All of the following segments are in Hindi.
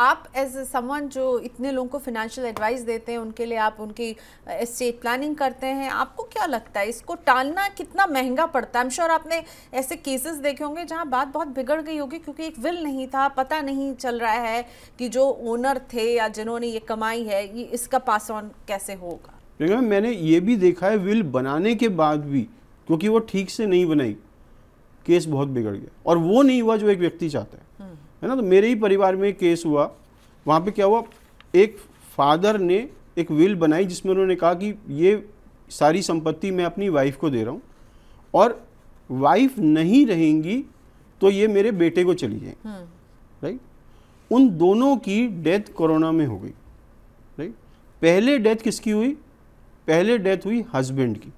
आप एज समवन जो इतने लोगों को फाइनेंशियल एडवाइस देते हैं, उनके लिए आप उनकी एस्टेट प्लानिंग करते हैं, आपको क्या लगता है इसको टालना कितना महंगा पड़ता है? आई एम श्योर आपने ऐसे केसेस देखे होंगे जहां बात बहुत बिगड़ गई होगी क्योंकि एक विल नहीं था, पता नहीं चल रहा है कि जो ओनर थे या जिन्होंने ये कमाई है ये इसका पास ऑन कैसे होगा। मैंने ये भी देखा है विल बनाने के बाद भी क्योंकि वो ठीक से नहीं बनाई, केस बहुत बिगड़ गया और वो नहीं हुआ जो एक व्यक्ति चाहता है ना। तो मेरे ही परिवार में एक केस हुआ, वहाँ पे क्या हुआ, एक फादर ने एक विल बनाई जिसमें उन्होंने कहा कि ये सारी संपत्ति मैं अपनी वाइफ को दे रहा हूँ और वाइफ नहीं रहेंगी तो ये मेरे बेटे को चली जाए, राइट। उन दोनों की डेथ कोरोना में हो गई, राइट। पहले डेथ किसकी हुई? पहले डेथ हुई हस्बैंड की,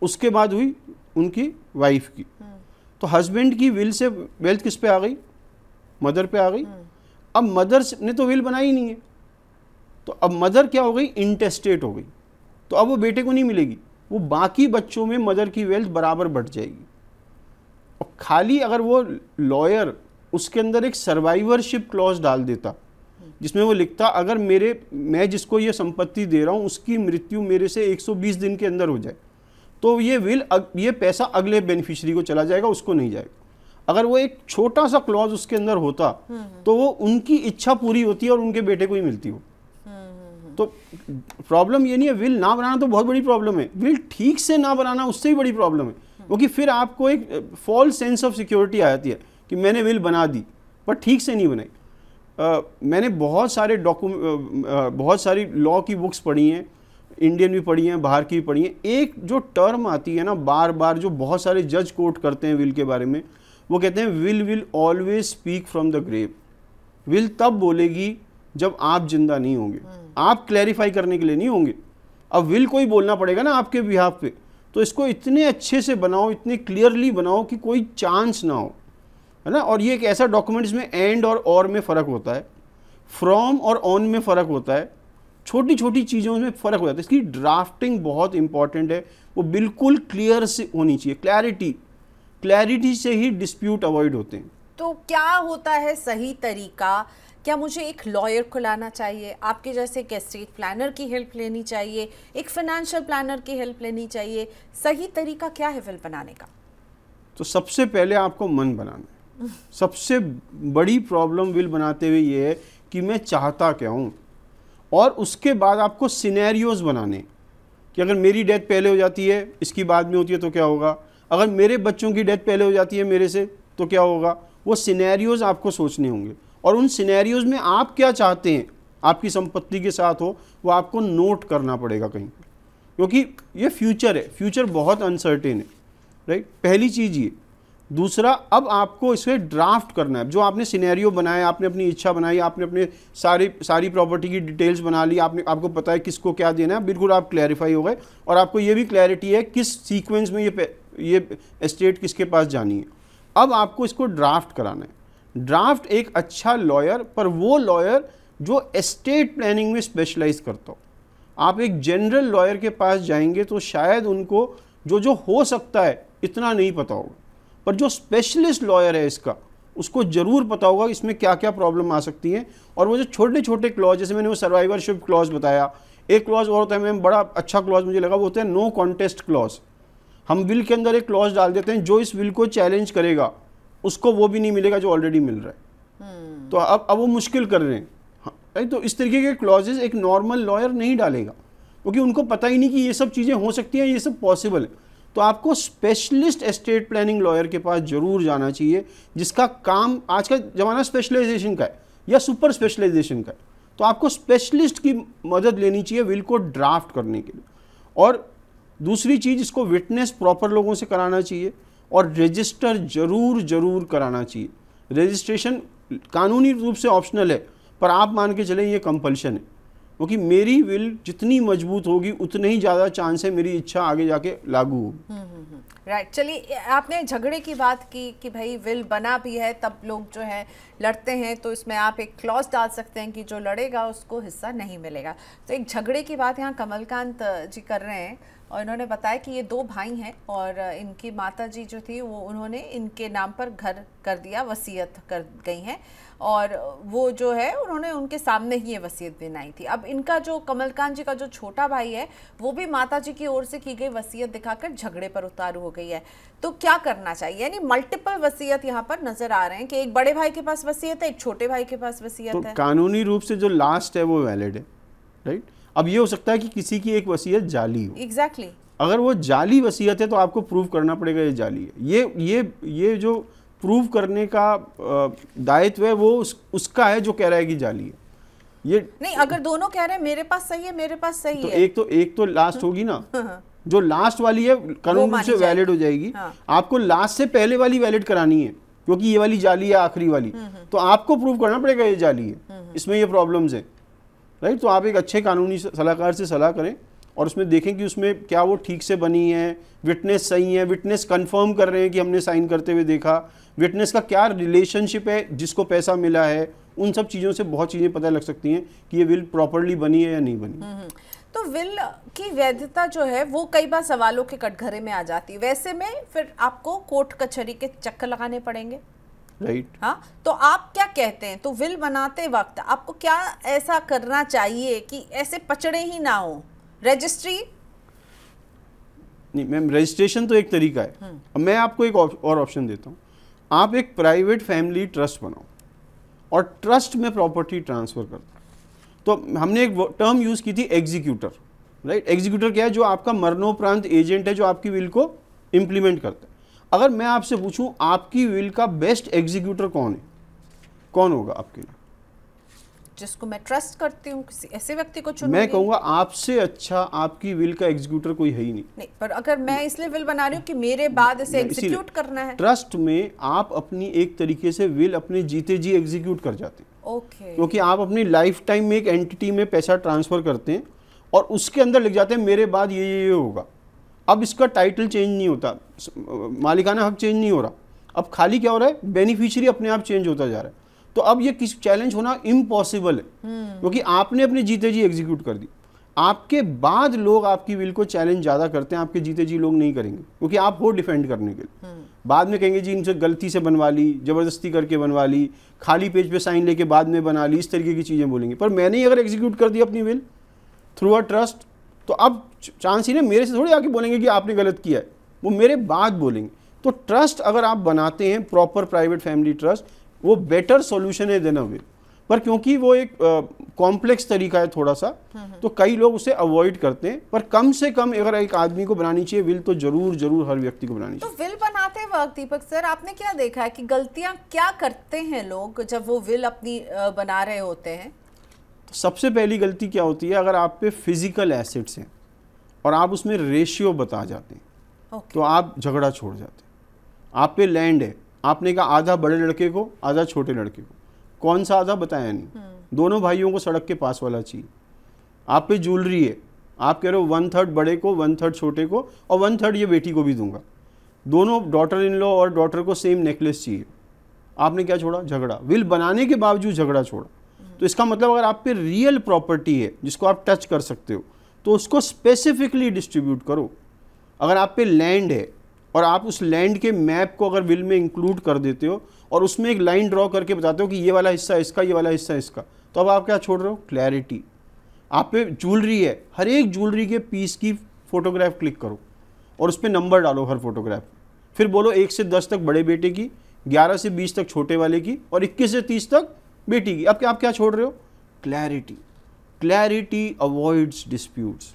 उसके बाद हुई उनकी वाइफ की। तो हस्बैंड की विल से वेल्थ किस पे आ गई? मदर पे आ गई। अब मदर ने तो विल बनाई नहीं है, तो अब मदर क्या हो गई? इंटेस्टेट हो गई। तो अब वो बेटे को नहीं मिलेगी, वो बाकी बच्चों में मदर की वेल्थ बराबर बढ़ जाएगी। और खाली अगर वो लॉयर उसके अंदर एक सर्वाइवरशिप क्लॉज डाल देता जिसमें वो लिखता अगर मैं जिसको ये संपत्ति दे रहा हूँ उसकी मृत्यु मेरे से 120 दिन के अंदर हो जाए तो ये पैसा अगले बेनिफिशियरी को चला जाएगा, उसको नहीं जाएगा। अगर वो एक छोटा सा क्लॉज उसके अंदर होता तो वो उनकी इच्छा पूरी होती है और उनके बेटे को ही मिलती हो। तो प्रॉब्लम ये नहीं है, विल ना बनाना तो बहुत बड़ी प्रॉब्लम है, विल ठीक से ना बनाना उससे भी बड़ी प्रॉब्लम है, क्योंकि फिर आपको एक फॉल्स सेंस ऑफ सिक्योरिटी आ जाती है कि मैंने विल बना दी पर ठीक से नहीं बनाई। मैंने बहुत सारी लॉ की बुक्स पढ़ी हैं, इंडियन भी पढ़ी हैं, बाहर की भी पढ़ी हैं। एक जो टर्म आती है ना बार बार जो बहुत सारे जज कोट करते हैं विल के बारे में, वो कहते हैं will always speak from the grave. Will तब बोलेगी जब आप जिंदा नहीं होंगे, आप क्लैरिफाई करने के लिए नहीं होंगे। अब विल को ही बोलना पड़ेगा ना आपके बिहाफ पे, तो इसको इतने अच्छे से बनाओ, इतने क्लियरली बनाओ कि कोई चांस ना हो, है ना। और ये एक ऐसा डॉक्यूमेंट इसमें एंड और में फ़र्क होता है, फ्रॉम और ऑन में फ़र्क होता है, छोटी छोटी चीज़ों में फ़र्क हो जाता है। इसकी ड्राफ्टिंग बहुत इंपॉर्टेंट है, वो बिल्कुल क्लियर से होनी चाहिए। क्लैरिटी से ही डिस्प्यूट अवॉइड होते हैं। तो क्या होता है सही तरीका? क्या मुझे एक लॉयर को लाना चाहिए, आपके जैसे एक एस्टेट प्लानर की हेल्प लेनी चाहिए, एक फाइनेंशियल प्लानर की हेल्प लेनी चाहिए? सही तरीका क्या है विल बनाने का? तो सबसे पहले आपको मन बनाना है। सबसे बड़ी प्रॉब्लम विल बनाते हुए ये है कि मैं चाहता क्या हूँ, और उसके बाद आपको सिनेरियोज बनाने कि अगर मेरी डेथ पहले हो जाती है, इसकी बाद में होती है तो क्या होगा, अगर मेरे बच्चों की डेथ पहले हो जाती है मेरे से तो क्या होगा। वो सिनेरियोज आपको सोचने होंगे और उन सिनेरियोज में आप क्या चाहते हैं आपकी संपत्ति के साथ हो वो आपको नोट करना पड़ेगा कहीं पर, क्योंकि ये फ्यूचर है, फ्यूचर बहुत अनसर्टेन है, राइट। पहली चीज़ ये। दूसरा, अब आपको इसे ड्राफ्ट करना है। जो आपने सिनेरियो बनाया, आपने अपनी इच्छा बनाई, आपने अपने सारी प्रॉपर्टी की डिटेल्स बना ली, आपको पता है किसको क्या देना है, बिल्कुल आप क्लैरिफाई हो गए और आपको ये भी क्लैरिटी है किस सीक्वेंस में ये एस्टेट किसके पास जानी है। अब आपको इसको ड्राफ्ट कराना है। ड्राफ्ट एक अच्छा लॉयर, पर वो लॉयर जो एस्टेट प्लानिंग में स्पेशलाइज करता हो। आप एक जनरल लॉयर के पास जाएंगे तो शायद उनको जो हो सकता है इतना नहीं पता होगा, पर जो स्पेशलिस्ट लॉयर है इसका उसको ज़रूर पता होगा इसमें क्या क्या प्रॉब्लम आ सकती है। और वो जो छोटे छोटे क्लॉज, जैसे मैंने वो सर्वाइवरशिप क्लॉज बताया, एक क्लॉज और होता है, मैम बड़ा अच्छा क्लॉज मुझे लगा, वो होता है नो कॉन्टेस्ट क्लॉज। हम विल के अंदर एक क्लॉज डाल देते हैं, जो इस विल को चैलेंज करेगा उसको वो भी नहीं मिलेगा जो ऑलरेडी मिल रहा है। तो अब वो मुश्किल कर रहे हैं। हाँ, तो इस तरीके के क्लॉजेज एक नॉर्मल लॉयर नहीं डालेगा, क्योंकि उनको पता ही नहीं कि ये सब चीज़ें हो सकती हैं, ये सब पॉसिबल है। तो आपको स्पेशलिस्ट एस्टेट प्लानिंग लॉयर के पास जरूर जाना चाहिए, जिसका काम, आज का ज़माना स्पेशलाइजेशन का है या सुपर स्पेशलाइजेशन का है, तो आपको स्पेशलिस्ट की मदद लेनी चाहिए विल को ड्राफ्ट करने के लिए। और दूसरी चीज़, इसको विटनेस प्रॉपर लोगों से कराना चाहिए और रजिस्टर जरूर कराना चाहिए। रजिस्ट्रेशन कानूनी रूप से ऑप्शनल है, पर आप मान के चलें ये कंपल्शन है, क्योंकि मेरी विल जितनी मजबूत होगी उतने ही ज़्यादा चांस है मेरी इच्छा आगे जाके लागू होगी। राइट। चलिए, आपने झगड़े की बात की कि भाई विल बना भी है तब लोग जो है लड़ते हैं, तो इसमें आप एक क्लॉज डाल सकते हैं कि जो लड़ेगा उसको हिस्सा नहीं मिलेगा। तो एक झगड़े की बात यहाँ कमलकांत जी कर रहे हैं, और इन्होंने बताया कि ये 2 भाई हैं और इनकी माताजी जो थी वो उन्होंने इनके नाम पर घर कर दिया, वसीयत कर गई हैं और वो जो है उन्होंने उनके सामने ही ये वसीयत बनाई थी। अब इनका जो कमलकांत जी का जो छोटा भाई है वो भी माताजी की ओर से की गई वसीयत दिखाकर झगड़े पर उतारू हो गई है। तो क्या करना चाहिए? यानी मल्टीपल वसीयत यहाँ पर नजर आ रहे हैं कि एक बड़े भाई के पास वसीयत है, एक छोटे भाई के पास वसीयत है। तो कानूनी रूप से जो लास्ट है वो वैलिड है, राइट। अब ये हो सकता है कि किसी की एक वसीयत जाली हो। एग्जैक्टली। अगर वो जाली वसीयत है तो आपको प्रूव करना पड़ेगा ये जाली है। ये जो प्रूव करने का दायित्व है वो उसका है जो कह रहा है कि जाली है। ये नहीं, अगर दोनों कह रहे हैं मेरे पास सही है, मेरे पास सही तो है, एक तो लास्ट होगी ना। जो लास्ट वाली है कानून रूप से वैलिड हो जाएगी। हाँ। आपको लास्ट से पहले वाली वैलिड करानी है क्योंकि ये वाली जाली है आखिरी वाली, तो आपको प्रूव करना पड़ेगा ये जाली है, इसमें ये प्रॉब्लम्स है, राइट। तो आप एक अच्छे कानूनी सलाहकार से सलाह करें और उसमें देखें कि उसमें क्या वो ठीक से बनी है, विटनेस सही है, विटनेस कंफर्म कर रहे हैं कि हमने साइन करते हुए देखा, विटनेस का क्या रिलेशनशिप है, जिसको पैसा मिला है, उन सब चीज़ों से बहुत चीज़ें पता लग सकती हैं कि ये विल प्रॉपरली बनी है या नहीं बनी। तो विल की वैधता जो है वो कई बार सवालों के कटघरे में आ जाती है, वैसे में फिर आपको कोर्ट कचहरी के चक्कर लगाने पड़ेंगे, राइट। हाँ, तो आप क्या कहते हैं? तो विल बनाते वक्त आपको क्या ऐसा करना चाहिए कि ऐसे पचड़े ही ना हो? रजिस्ट्री नहीं मैम, रजिस्ट्रेशन तो एक तरीका है। अब मैं आपको एक और ऑप्शन देता हूँ। आप एक प्राइवेट फैमिली ट्रस्ट बनाओ और ट्रस्ट में प्रॉपर्टी ट्रांसफर कर दो। तो हमने एक टर्म यूज़ की थी एग्जीक्यूटर, राइट। एग्जीक्यूटर क्या है? जो आपका मरणोपरांत एजेंट है, जो आपकी विल को इम्प्लीमेंट करता है। अगर मैं आपसे पूछूं आपकी विल का बेस्ट एग्जीक्यूटर कौन है, कौन होगा आपके लिए? जिसको मैं ट्रस्ट करती हूँ, किसी ऐसे व्यक्ति को चुनूंगी। मैं कहूँगा आपसे अच्छा आपकी विल का एग्जीक्यूटर कोई है ही नहीं। पर अगर मैं इसलिए विल बना रही हूँ कि मेरे बाद इसे एग्जीक्यूट करना है। ट्रस्ट में आप अपनी एक तरीके से विल अपने जीते जी एग्जीक्यूट कर जाते हैं। ओके। क्योंकि आप अपनी लाइफ टाइम में एक एंटिटी में पैसा ट्रांसफर करते हैं और उसके अंदर लिख जाते हैं मेरे बाद ये होगा। अब इसका टाइटल चेंज नहीं होता, मालिकाना हक चेंज नहीं हो रहा, अब खाली क्या हो रहा है? बेनिफिशियरी अपने आप चेंज होता जा रहा है। तो अब ये किस चैलेंज होना इम्पॉसिबल है क्योंकि आपने अपने जीते जी एग्जीक्यूट कर दी। आपके बाद लोग आपकी विल को चैलेंज ज़्यादा करते हैं, आपके जीते जी लोग नहीं करेंगे क्योंकि आप हो डिफेंड करने के लिए। बाद में कहेंगे जी इनसे गलती से बनवा ली, ज़बरदस्ती करके बनवा ली, खाली पेज पे साइन लेके बाद में बना ली, इस तरीके की चीज़ें बोलेंगे। पर मैंने ही अगर एग्जीक्यूट कर दी अपनी विल थ्रू अ ट्रस्ट, तो अब चांस ही नहीं, मेरे से थोड़ी आके बोलेंगे कि आपने गलत किया है, वो मेरे बाद बोलेंगे। तो ट्रस्ट अगर आप बनाते हैं, प्रॉपर प्राइवेट फैमिली ट्रस्ट, वो बेटर सॉल्यूशन है देन अ विल। पर क्योंकि वो एक कॉम्प्लेक्स तरीका है थोड़ा सा, तो कई लोग उसे अवॉइड करते हैं। पर कम से कम अगर एक आदमी को बनानी चाहिए विल, तो जरूर हर व्यक्ति को बनानी चाहिए। तो विल बनाते वक्त दीपक सर आपने क्या देखा है कि गलतियां क्या करते हैं लोग जब वो विल अपनी बना रहे होते हैं? तो सबसे पहली गलती क्या होती है? अगर आप पे फिजिकल एसेट्स हैं और आप उसमें रेशियो बता जाते हैं, तो आप झगड़ा छोड़ जाते हैं। आप पे लैंड है, आपने कहा आधा बड़े लड़के को, आधा छोटे लड़के को, कौन सा आधा बताया नहीं, दोनों भाइयों को सड़क के पास वाला चाहिए। आप पे ज्वेलरी है, आप कह रहे हो 1/3 बड़े को, 1/3 छोटे को और 1/3 ये बेटी को भी दूंगा। दोनों डॉटर इन लॉ और डॉटर को सेम नेकलेस चाहिए। आपने क्या छोड़ा? झगड़ा। विल बनाने के बावजूद झगड़ा छोड़ा। तो इसका मतलब अगर आप पे रियल प्रॉपर्टी है जिसको आप टच कर सकते हो, तो उसको स्पेसिफिकली डिस्ट्रीब्यूट करो। अगर आप पे लैंड है और आप उस लैंड के मैप को अगर विल में इंक्लूड कर देते हो और उसमें एक लाइन ड्रॉ करके बताते हो कि ये वाला हिस्सा इसका, ये वाला हिस्सा इसका, तो अब आप क्या छोड़ रहे हो? क्लैरिटी। आप पे ज्वेलरी है, हर एक ज्वेलरी के पीस की फोटोग्राफ क्लिक करो और उस पर नंबर डालो हर फोटोग्राफ। फिर बोलो 1 से 10 तक बड़े बेटे की, 11 से 20 तक छोटे वाले की और 21 से 30 तक बेटी की। अब आप क्या छोड़ रहे हो? Clarity. Clarity avoids disputes,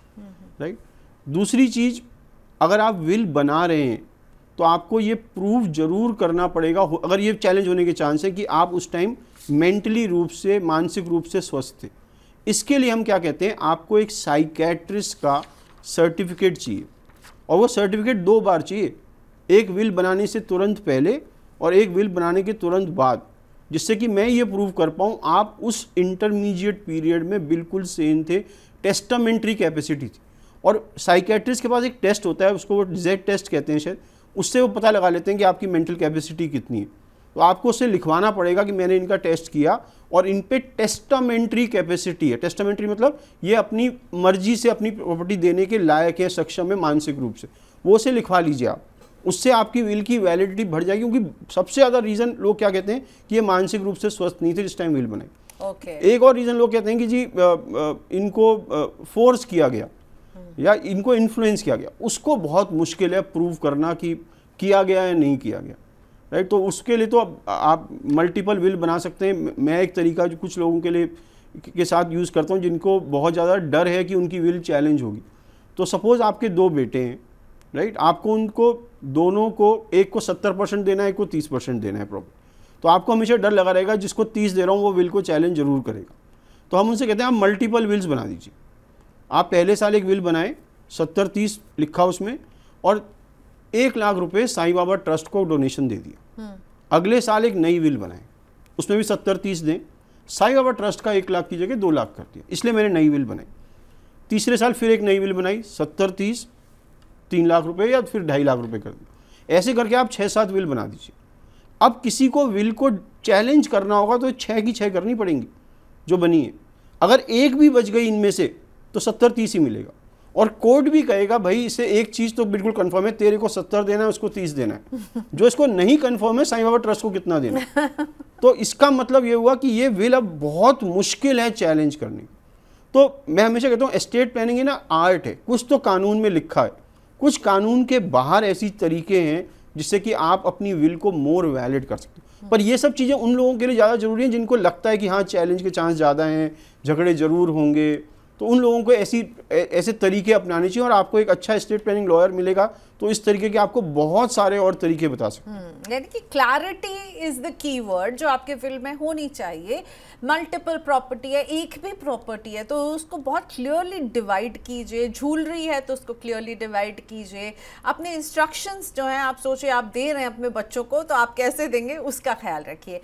right. दूसरी चीज़, अगर आप विल बना रहे हैं तो आपको ये प्रूव जरूर करना पड़ेगा, अगर ये चैलेंज होने के चांस है, कि आप उस टाइम मेंटली रूप से, मानसिक रूप से स्वस्थ थे। इसके लिए हम क्या कहते हैं, आपको एक साइकेट्रिस्ट का सर्टिफिकेट चाहिए और वो सर्टिफिकेट 2 बार चाहिए, एक विल बनाने से तुरंत पहले और एक विल बनाने के तुरंत बाद, जिससे कि मैं ये प्रूव कर पाऊँ आप उस इंटरमीडिएट पीरियड में बिल्कुल सेन थे, टेस्टामेंट्री कैपेसिटी थी। और साइकेट्रिस्ट के पास एक टेस्ट होता है, उसको वो जेड टेस्ट कहते हैं शायद, उससे वो पता लगा लेते हैं कि आपकी मेंटल कैपेसिटी कितनी है। तो आपको उससे लिखवाना पड़ेगा कि मैंने इनका टेस्ट किया और इन पे टेस्टामेंट्री कैपेसिटी है। टेस्टामेंट्री मतलब ये अपनी मर्जी से अपनी प्रॉपर्टी देने के लायक है, सक्षम है मानसिक रूप से, वो उसे लिखवा लीजिए आप। उससे आपकी विल की वैलिडिटी बढ़ जाएगी, क्योंकि सबसे ज़्यादा रीज़न लोग क्या कहते हैं कि ये मानसिक रूप से स्वस्थ नहीं थे जिस टाइम विल बनाई। एक और रीज़न लोग कहते हैं कि जी इनको फोर्स किया गया या इनको इन्फ्लुएंस किया गया। उसको बहुत मुश्किल है प्रूव करना कि किया गया या नहीं किया गया, राइट। तो उसके लिए तो आप मल्टीपल विल बना सकते हैं। मैं एक तरीका जो कुछ लोगों के लिए के साथ यूज़ करता हूँ जिनको बहुत ज़्यादा डर है कि उनकी विल चैलेंज होगी। तो सपोज़ आपके 2 बेटे हैं, राइट, आपको उनको दोनों को, एक को 70% देना है, एक को 30% देना है प्रॉपर्टी। तो आपको हमेशा डर लगा रहेगा जिसको 30 दे रहा हूँ वो विल को चैलेंज जरूर करेगा। तो हम उनसे कहते हैं आप मल्टीपल विल्स बना दीजिए। आप पहले साल एक विल बनाए, 70-30 लिखा उसमें, और 1 लाख रुपए साईं बाबा ट्रस्ट को डोनेशन दे दिया। अगले साल एक नई विल बनाए, उसमें भी 70-30 दें, साईं बाबा ट्रस्ट का 1 लाख की जगह 2 लाख कर दिया, इसलिए मैंने नई विल बनाई। तीसरे साल फिर एक नई विल बनाई, 70-30 3 लाख रुपए या फिर 2.5 लाख रुपए कर दिया। ऐसे करके आप 6-7 विल बना दीजिए। अब किसी को विल को चैलेंज करना होगा तो 6 की 6 करनी पड़ेंगी जो बनी है। अगर एक भी बच गई इनमें से तो 70-30 ही मिलेगा। और कोर्ट भी कहेगा भाई इसे एक चीज़ तो बिल्कुल कंफर्म है, तेरे को 70 देना है, उसको 30 देना है। जो इसको नहीं कंफर्म है साईं बाबा ट्रस्ट को कितना देना है। तो इसका मतलब ये हुआ कि ये विल अब बहुत मुश्किल है चैलेंज करने की। तो मैं हमेशा कहता हूँ एस्टेट प्लानिंग है ना, आर्ट है। कुछ तो कानून में लिखा है, कुछ कानून के बाहर ऐसी तरीके हैं जिससे कि आप अपनी विल को मोर वैलिड कर सकते हो। पर ये सब चीज़ें उन लोगों के लिए ज़्यादा जरूरी हैं जिनको लगता है कि हाँ चैलेंज के चांस ज़्यादा हैं, झगड़े ज़रूर होंगे। तो उन लोगों को ऐसे तरीके अपनाने चाहिए, और आपको एक अच्छा एस्टेट प्लानिंग लॉयर मिलेगा तो इस तरीके के आपको बहुत सारे और तरीके बता सकते हैं। यानी कि क्लैरिटी इज द कीवर्ड जो आपके विल में होनी चाहिए। मल्टीपल प्रॉपर्टी है, एक भी प्रॉपर्टी है तो उसको बहुत क्लियरली डिवाइड कीजिए। ज्वेलरी है तो उसको क्लियरली डिवाइड कीजिए। अपने इंस्ट्रक्शंस जो हैं आप सोचिए आप दे रहे हैं अपने बच्चों को तो आप कैसे देंगे उसका ख्याल रखिए।